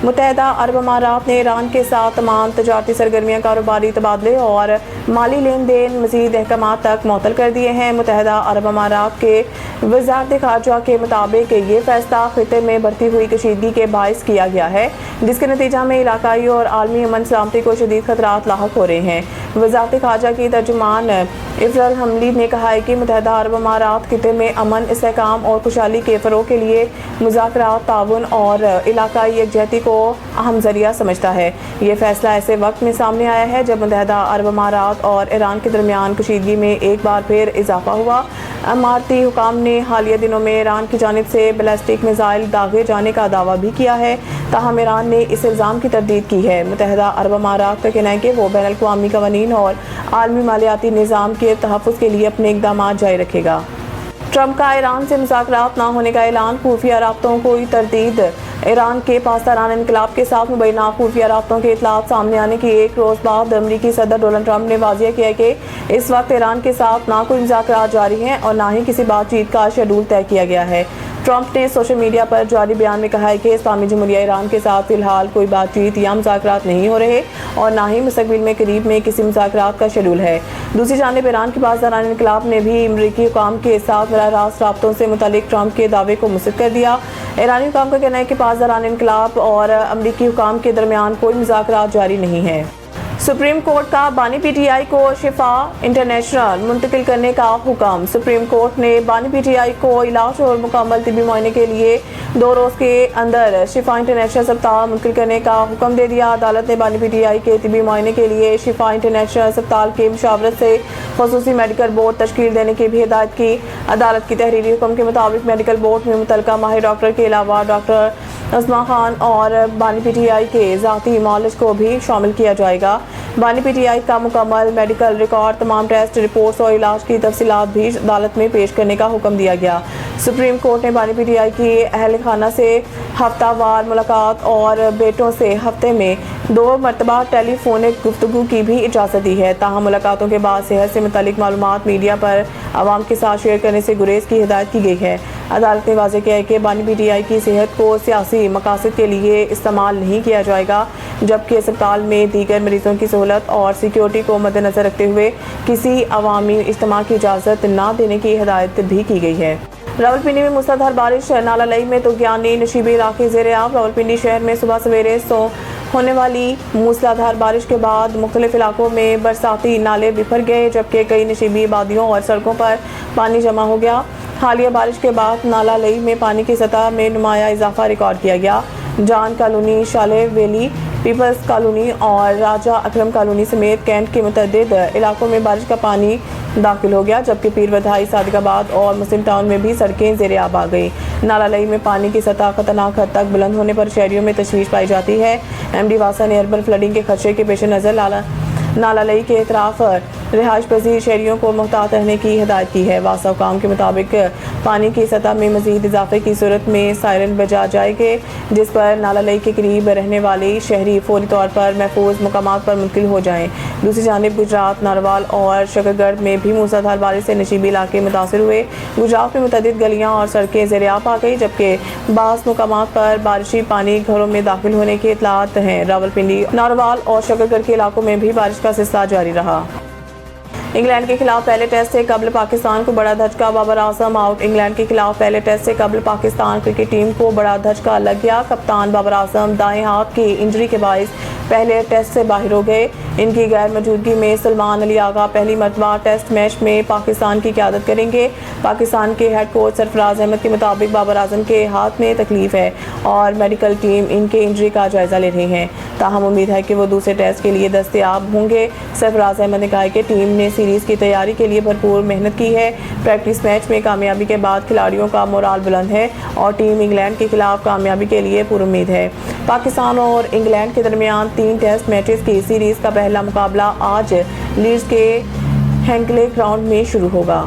متحدہ عرب امارات نے ایران کے ساتھ تمام تجارتی سرگرمیاں، کاروباری تبادلے اور مالی لین دین مزید احکامات تک معطل کر دیے ہیں۔ متحدہ عرب امارات کے وزارت خارجہ کے مطابق یہ فیصلہ خطے میں بڑھتی ہوئی کشیدگی کے باعث کیا گیا ہے، جس کے نتیجہ میں علاقائی اور عالمی امن سلامتی کو شدید خطرات لاحق ہو رہے ہیں۔ وزارت خارجہ کی ترجمان افضل حمدی نے کہا ہے کہ متحدہ عرب امارات خطے میں امن، استحکام اور خوشحالی کے فروغ کے لیے مذاکرات، تعاون اور علاقائی یکجہتی کو اہم ذریعہ سمجھتا ہے۔ یہ فیصلہ ایسے وقت میں سامنے آیا ہے جب متحدہ عرب امارات اور ایران کے درمیان کشیدگی میں ایک بار پھر اضافہ ہوا۔ اماراتی حکام نے حالیہ دنوں میں ایران کی جانب سے بیلسٹک میزائل داغے جانے کا دعویٰ بھی کیا ہے، تاہم ایران نے اس الزام کی تردید کی ہے۔ متحدہ عرب امارات کا کہنا ہے کہ وہ بین الاقوامی قوانین اور عالمی مالیاتی نظام کے تحفظ کے لیے اپنے اقدامات جاری رکھے گا۔ ٹرمپ کا ایران سے مذاکرات نہ ہونے کا اعلان، خفیہ رابطوں کو تردید۔ ایران کے پاسداران انقلاب کے ساتھ مبینہ خفیہ رابطوں کے اطلاعات سامنے آنے کے ایک روز بعد امریکی صدر ڈونلڈ ٹرمپ نے واضح کیا کہ اس وقت ایران کے ساتھ نہ کوئی مذاکرات جاری ہیں اور نہ ہی کسی بات چیت کا شیڈول طے کیا گیا ہے۔ ٹرمپ نے سوشل میڈیا پر جاری بیان میں کہا ہے کہ اسلامی جمہوریہ ایران کے ساتھ فی الحال کوئی بات چیت یا مذاکرات نہیں ہو رہے اور نہ ہی مستقبل میں قریب میں کسی مذاکرات کا شیڈول ہے۔ دوسری جانب ایران کے پاسداران انقلاب نے بھی امریکی حکام کے ساتھ براہ راست رابطوں سے متعلق ٹرمپ کے دعوے کو مسترد کر دیا۔ ایرانی حکام کا کہنا ہے کہ پاسداران انقلاب اور امریکی حکام کے درمیان کوئی مذاکرات جاری نہیں ہے۔ سپریم کورٹ کا بانی پی ٹی آئی کو شفا انٹرنیشنل منتقل کرنے کا حکم۔ سپریم کورٹ نے بانی پی ٹی آئی کو علاج اور مکمل طبی معائنے کے لیے 2 روز کے اندر شفا انٹرنیشنل اسپتال منتقل کرنے کا حکم دے دیا۔ عدالت نے بانی پی ٹی آئی کے طبی معائنے کے لیے شفا انٹرنیشنل اسپتال کی مشاورت سے خصوصی میڈیکل بورڈ تشکیل دینے کی بھی ہدایت کی۔ عدالت کی تحریری حکم کے مطابق میڈیکل بورڈ میں متعلقہ ماہر ڈاکٹر کے علاوہ ڈاکٹر عثمان خان اور بانی پی ٹی آئی کے ذاتی معالج کو بھی شامل کیا جائے گا۔ بانی پی ٹی آئی کا مکمل میڈیکل ریکارڈ، تمام ٹیسٹ رپورٹس اور علاج کی تفصیلات بھی عدالت میں پیش کرنے کا حکم دیا گیا۔ سپریم کورٹ نے بانی پی ٹی آئی کی اہل خانہ سے ہفتہ وار ملاقات اور بیٹوں سے ہفتے میں 2 مرتبہ ٹیلی فونک گفتگو کی بھی اجازت دی ہے، تاہم ملاقاتوں کے بعد صحت سے متعلق معلومات میڈیا پر عوام کے ساتھ شیئر کرنے سے گریز کی ہدایت کی گئی ہے۔ عدالت نے واضح کیا ہے کہ بانی پی ٹی آئی کی صحت کو سیاسی مقاصد کے لیے استعمال نہیں کیا جائے گا، جبکہ اسپتال میں دیگر مریضوں کی سہولت اور سیکیورٹی کو مد نظر رکھتے ہوئے کسی عوامی اجتماع کی اجازت نہ دینے کی ہدایت بھی کی گئی ہے۔ راولپنڈی میں موسلادھار بارش، نالہ لئی میں طغیانی نشیبی علاقے زیر آب۔ راولپنڈی شہر میں صبح سویرے ہونے والی موسلادھار بارش کے بعد مختلف علاقوں میں برساتی نالے بکھر گئے، جبکہ کئی نشیبی وادیوں اور سڑکوں پر پانی جمع ہو گیا۔ حالیہ بارش کے بعد نالہ لئی میں پانی کی سطح میں نمایاں اضافہ ریکارڈ کیا گیا۔ جان کالونی، شالے ویلی، پیپلز کالونی اور راجہ اکرم کالونی سمیت کینٹ کے متعدد علاقوں میں بارش کا پانی داخل ہو گیا، جبکہ پیر ودھائی، صادق آباد اور مسلم ٹاؤن میں بھی سڑکیں زیر آب آ گئی۔ نالہ لئی میں پانی کی سطح خطرناک حد تک بلند ہونے پر شہریوں میں تشویش پائی جاتی ہے۔ ایم ڈی واسا نے اربن فلڈنگ کے خدشے کے پیش نظر نالہ لئی کے اطراف رہائش پذیر شہریوں کو محتاط رہنے کی ہدایت کی ہے۔ واسا حکام کے مطابق پانی کی سطح میں مزید اضافے کی صورت میں سائرن بجا جائے گے، جس پر نالہ لئی کے قریب رہنے والے شہری فوری طور پر محفوظ مقامات پر منتقل ہو جائیں۔ دوسری جانب گجرات، ناروال اور شکرگڑھ میں بھی موسلادھار بارش سے نشیبی علاقے متاثر ہوئے۔ گجرات میں متعدد گلیاں اور سڑکیں زیر آب آ گئی، جبکہ بعض مقامات پر بارشی پانی گھروں میں داخل ہونے کی اطلاعات ہیں۔ راولپنڈی، ناروال اور شکرگڑھ کے علاقوں میں بھی بارش کا سلسلہ جاری رہا۔ انگلینڈ کے خلاف پہلے ٹیسٹ سے قبل پاکستان کو بڑا دھچکا، بابر اعظم آؤٹ۔ انگلینڈ کے خلاف پہلے ٹیسٹ سے قبل پاکستان کرکٹ ٹیم کو بڑا دھچکا لگ گیا۔ کپتان بابر اعظم دائیں ہاتھ کی انجری کے باعث پہلے ٹیسٹ سے باہر ہو گئے۔ ان کی غیر موجودگی میں سلمان علی آغا پہلی مرتبہ ٹیسٹ میچ میں پاکستان کی قیادت کریں گے۔ پاکستان کے ہیڈ کوچ سرفراز احمد کے مطابق بابر اعظم کے ہاتھ میں تکلیف ہے اور میڈیکل ٹیم ان کے انجری کا جائزہ لے رہی ہے، تاہم امید ہے کہ وہ دوسرے ٹیسٹ کے لیے دستیاب ہوں گے۔ سرفراز احمد نے کہا کہ ٹیم نے سیریز کی تیاری کے لیے بھرپور محنت کی ہے۔ پریکٹس میچ میں کامیابی کے بعد کھلاڑیوں کا مورال بلند ہے اور ٹیم انگلینڈ کے خلاف کامیابی کے لیے پر امید ہے۔ پاکستان اور انگلینڈ کے درمیان 3 ٹیسٹ میچز کی سیریز کا پہلا مقابلہ آج لیڈز کے ہینکلے گراؤنڈ میں شروع ہوگا۔